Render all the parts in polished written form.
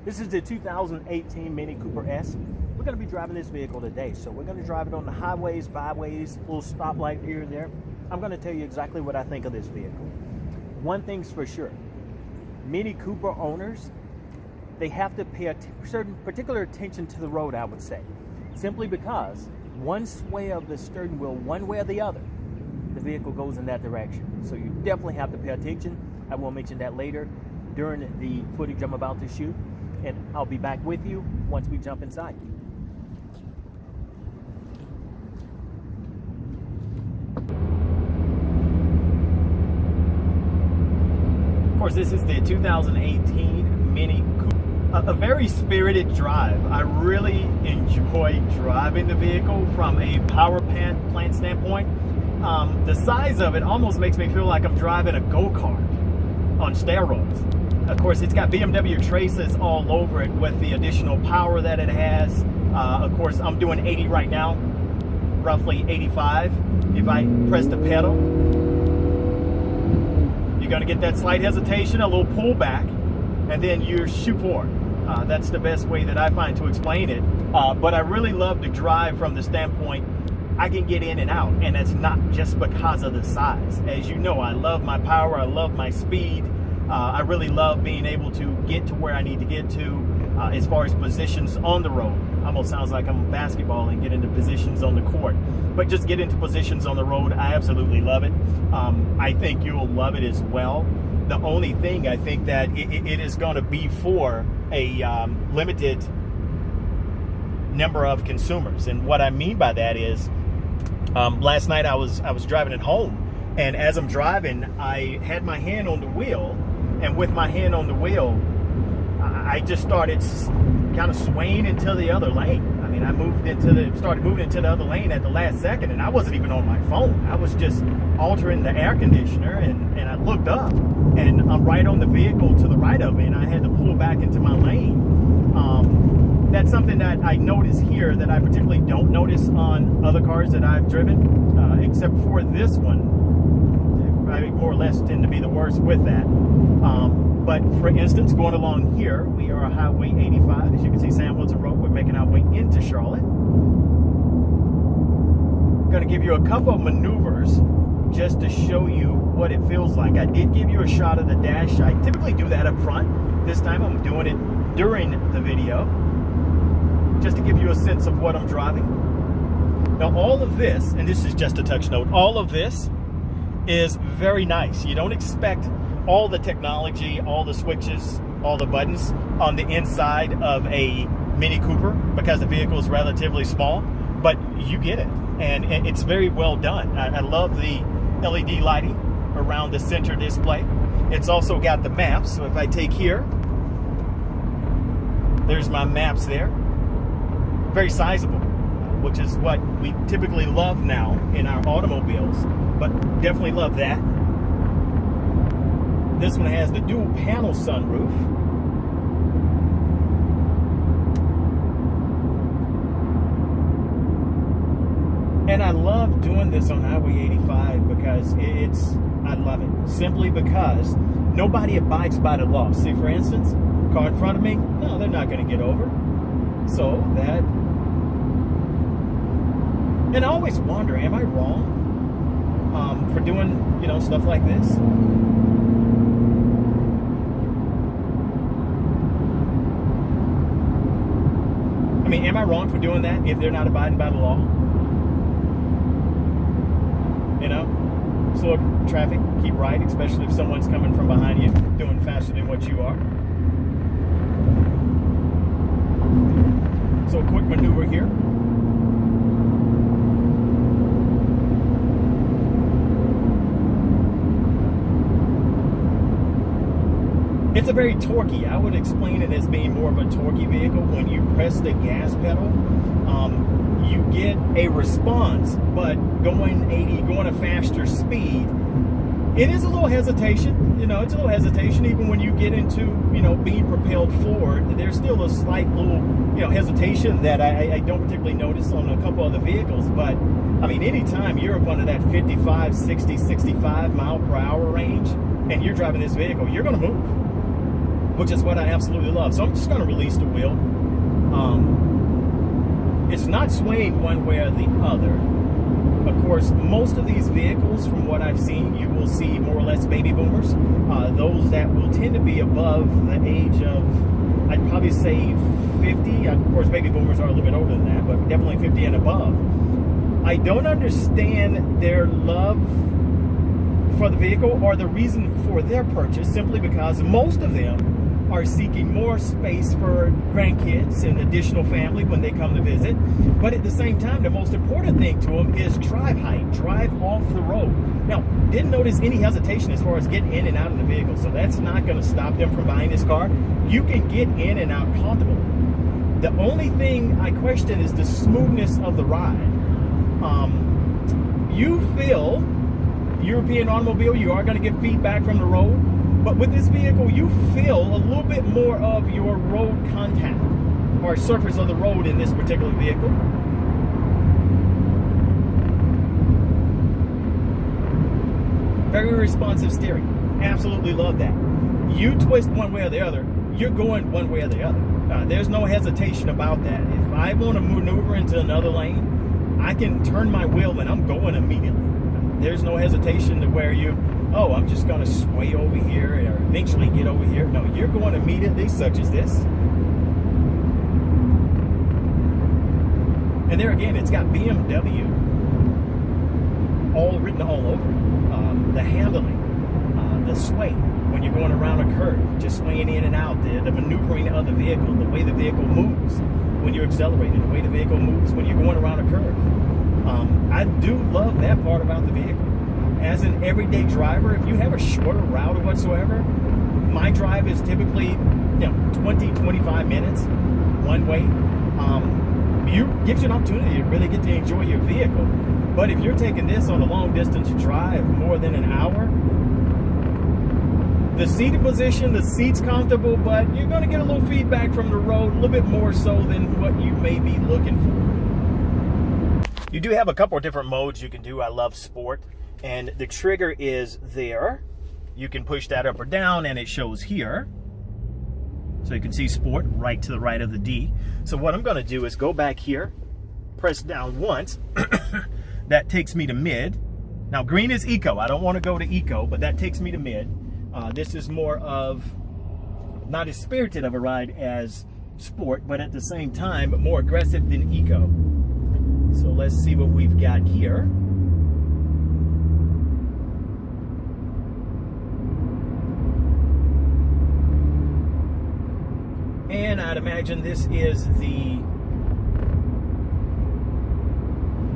This is the 2018 Mini Cooper S. We're going to be driving this vehicle today. So we're going to drive it on the highways, byways, little stoplight here and there. I'm going to tell you exactly what I think of this vehicle. One thing's for sure. Mini Cooper owners, they have to pay certain particular attention to the road, I would say. Simply because one sway of the steering wheel, one way or the other, the vehicle goes in that direction. So you definitely have to pay attention. I will mention that later during the footage I'm about to shoot. And I'll be back with you once we jump inside. Of course, this is the 2018 Mini Cooper. A very spirited drive. I really enjoy driving the vehicle from a power plant standpoint. The size of it almost makes me feel like I'm driving a go-kart on steroids. Of course, it's got BMW traces all over it with the additional power that it has. Of course, I'm doing 80 right now, roughly 85. If I press the pedal, you're going to get that slight hesitation, a little pullback, and then you shoot forward. That's the best way that I find to explain it. But I really love to drive from the standpoint I can get in and out, and it's not just because of the size. As you know, I love my power, I love my speed. I really love being able to get to where I need to get to as far as positions on the road. Almost sounds like I'm basketball and get into positions on the court. But just get into positions on the road, I absolutely love it. I think you'll love it as well. The only thing I think that it is going to be for a limited number of consumers. And what I mean by that is, last night I was driving at home, and as I'm driving, I had my hand on the wheel. And with my hand on the wheel, I just started kind of swaying into the other lane. I mean, I started moving into the other lane at the last second, and I wasn't even on my phone. I was just altering the air conditioner, and I looked up, and I'm right on the vehicle to the right of me, and I had to pull back into my lane. That's something that I notice here that I particularly don't notice on other cars that I've driven, except for this one. I more or less tend to be the worst with that. But for instance, going along here, we are Highway 85. As you can see, Sam Wilson Road. We're making our way into Charlotte. I'm going to give you a couple of maneuvers just to show you what it feels like. I did give you a shot of the dash. I typically do that up front. This time I'm doing it during the video, just to give you a sense of what I'm driving. Now all of this, and this is just a touch note, all of this is very nice. You don't expect all the technology, all the switches, all the buttons on the inside of a Mini Cooper because the vehicle is relatively small, but you get it, and it's very well done. I love the LED lighting around the center display. It's also got the maps, so if I take here, there's my maps there. Very sizable, which is what we typically love now in our automobiles, but definitely love that. This one has the dual panel sunroof. And I love doing this on Highway 85 because I love it. Simply because nobody abides by the law. See, for instance, car in front of me, no, they're not going to get over. So that, and I always wonder, am I wrong for doing, you know, stuff like this? I mean, am I wrong for doing that if they're not abiding by the law? You know, slow traffic, keep right, especially if someone's coming from behind you, doing faster than what you are. So a quick maneuver here. It's a very torquey. I would explain it as being more of a torquey vehicle. When you press the gas pedal, you get a response, but going 80, going a faster speed, it is a little hesitation. You know, it's a little hesitation. Even when you get into, you know, being propelled forward, there's still a slight little, you know, hesitation that I don't particularly notice on a couple other vehicles. But I mean, anytime you're up under that 55, 60, 65 mile per hour range, and you're driving this vehicle, you're going to move. which is what I absolutely love. So I'm just going to release the wheel. It's not swaying one way or the other. Of course, most of these vehicles, from what I've seen, you will see more or less baby boomers. Those that will tend to be above the age of, I'd probably say 50. Of course, baby boomers are a little bit older than that, but definitely 50 and above. I don't understand their love for the vehicle or the reason for their purchase, simply because most of them are seeking more space for grandkids and additional family when they come to visit. But at the same time, the most important thing to them is drive height, drive off the road. Now, didn't notice any hesitation as far as getting in and out of the vehicle, so that's not going to stop them from buying this car. You can get in and out comfortably. The only thing I question is the smoothness of the ride. You feel, European automobile, you are going to get feedback from the road. But with this vehicle, you feel a little bit more of your road contact or surface of the road in this particular vehicle. Very responsive steering. Absolutely love that. You twist one way or the other, you're going one way or the other. There's no hesitation about that. If I want to maneuver into another lane, I can turn my wheel and I'm going immediately. There's no hesitation to where you, oh, I'm just going to sway over here or eventually get over here. No, you're going immediately, such as this. And there again, it's got BMW all written all over it. The handling, the sway when you're going around a curve, just swaying in and out, the maneuvering of the vehicle, the way the vehicle moves when you're accelerating, the way the vehicle moves when you're going around a curve. I do love that part about the vehicle. As an everyday driver, if you have a shorter route or whatsoever, my drive is typically 20-25 minutes one way. Gives you an opportunity to really get to enjoy your vehicle. But if you're taking this on a long distance drive, more than an hour, the seating position, the seat's comfortable, but you're going to get a little feedback from the road, a little bit more so than what you may be looking for. You do have a couple of different modes you can do. I love sport, and the trigger is there. You can push that up or down, and it shows here. So you can see sport right to the right of the D. So what I'm going to do is go back here, press down once. That takes me to mid. Now green is eco. I don't want to go to eco, but that takes me to mid. This is more of, not as spirited of a ride as sport, but at the same time, more aggressive than eco. So let's see what we've got here. And I'd imagine this is the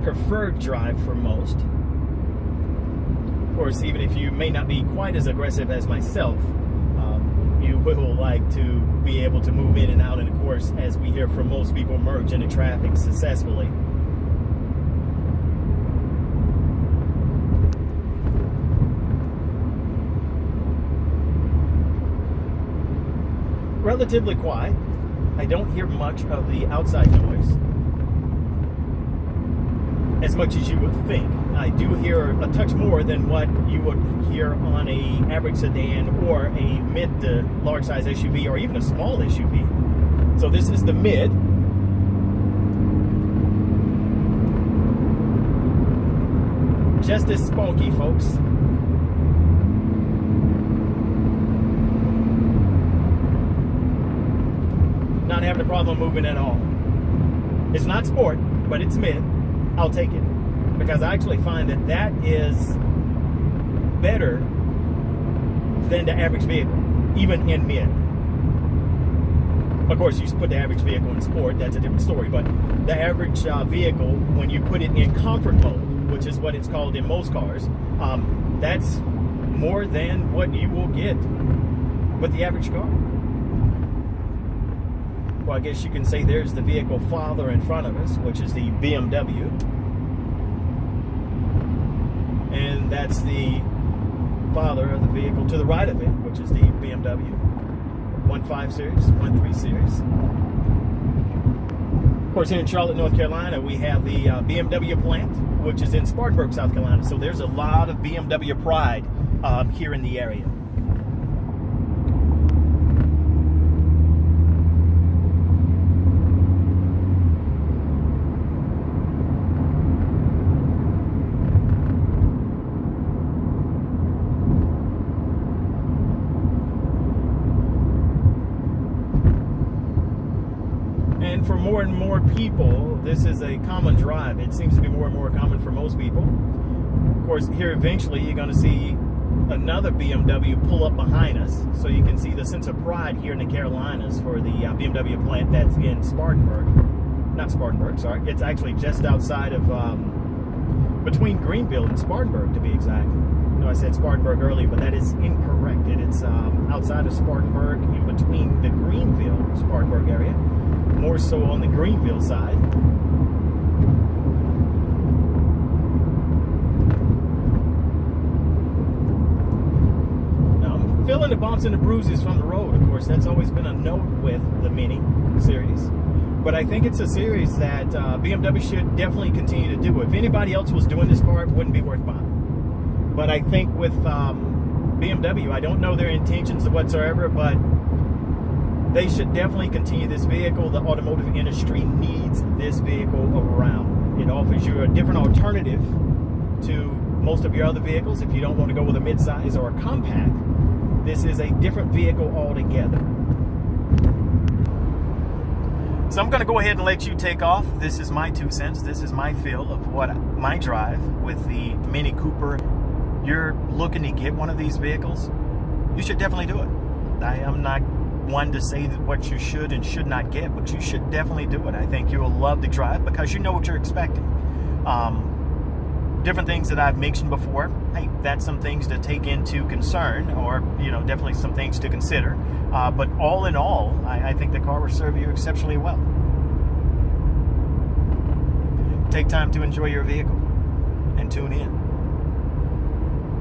preferred drive for most. Of course, even if you may not be quite as aggressive as myself, you will like to be able to move in and out, and of course, as we hear from most people, merge into traffic successfully. Relatively quiet. I don't hear much of the outside noise, as much as you would think. I do hear a touch more than what you would hear on a average sedan or a mid to large size SUV or even a small SUV. So this is the mid. Just as spunky, folks. Not having a problem moving at all. It's not sport, but it's mid. I'll take it, because I actually find that that is better than the average vehicle, even in mid. Of course, you put the average vehicle in sport, that's a different story, but the average vehicle, when you put it in comfort mode, which is what it's called in most cars, that's more than what you will get with the average car. Well, I guess you can say there's the vehicle father in front of us, which is the BMW. And that's the father of the vehicle to the right of it, which is the BMW 1.5 Series, 1.3 Series. Of course, here in Charlotte, North Carolina, we have the BMW plant, which is in Spartanburg, South Carolina. So there's a lot of BMW pride here in the area. And for more and more people, this is a common drive. It seems to be more and more common for most people. Of course, here eventually you're going to see another BMW pull up behind us, so you can see the sense of pride here in the Carolinas for the BMW plant that's in Spartanburg. Not Spartanburg, sorry. It's actually just outside of, between Greenville and Spartanburg, to be exact. I know I said Spartanburg earlier, but that is incorrect. It's outside of Spartanburg, in between the Greenville, Spartanburg area, more so on the Greenville side. Feeling the bumps and the bruises from the road, of course, that's always been a note with the Mini series. But I think it's a series that BMW should definitely continue to do. If anybody else was doing this car, it wouldn't be worth buying. But I think with BMW, I don't know their intentions whatsoever, but they should definitely continue this vehicle. The automotive industry needs this vehicle around. It offers you a different alternative to most of your other vehicles. If you don't want to go with a midsize or a compact, this is a different vehicle altogether. So I'm going to go ahead and let you take off. This is my 2 cents. This is my feel of what my drive with the Mini Cooper. You're looking to get one of these vehicles, you should definitely do it. I am not one to say that what you should and should not get, but you should definitely do it. I think you'll love the drive because you know what you're expecting. Different things that I've mentioned before, hey, that's some things to take into concern, or, you know, definitely some things to consider. But all in all, I think the car will serve you exceptionally well. Take time to enjoy your vehicle.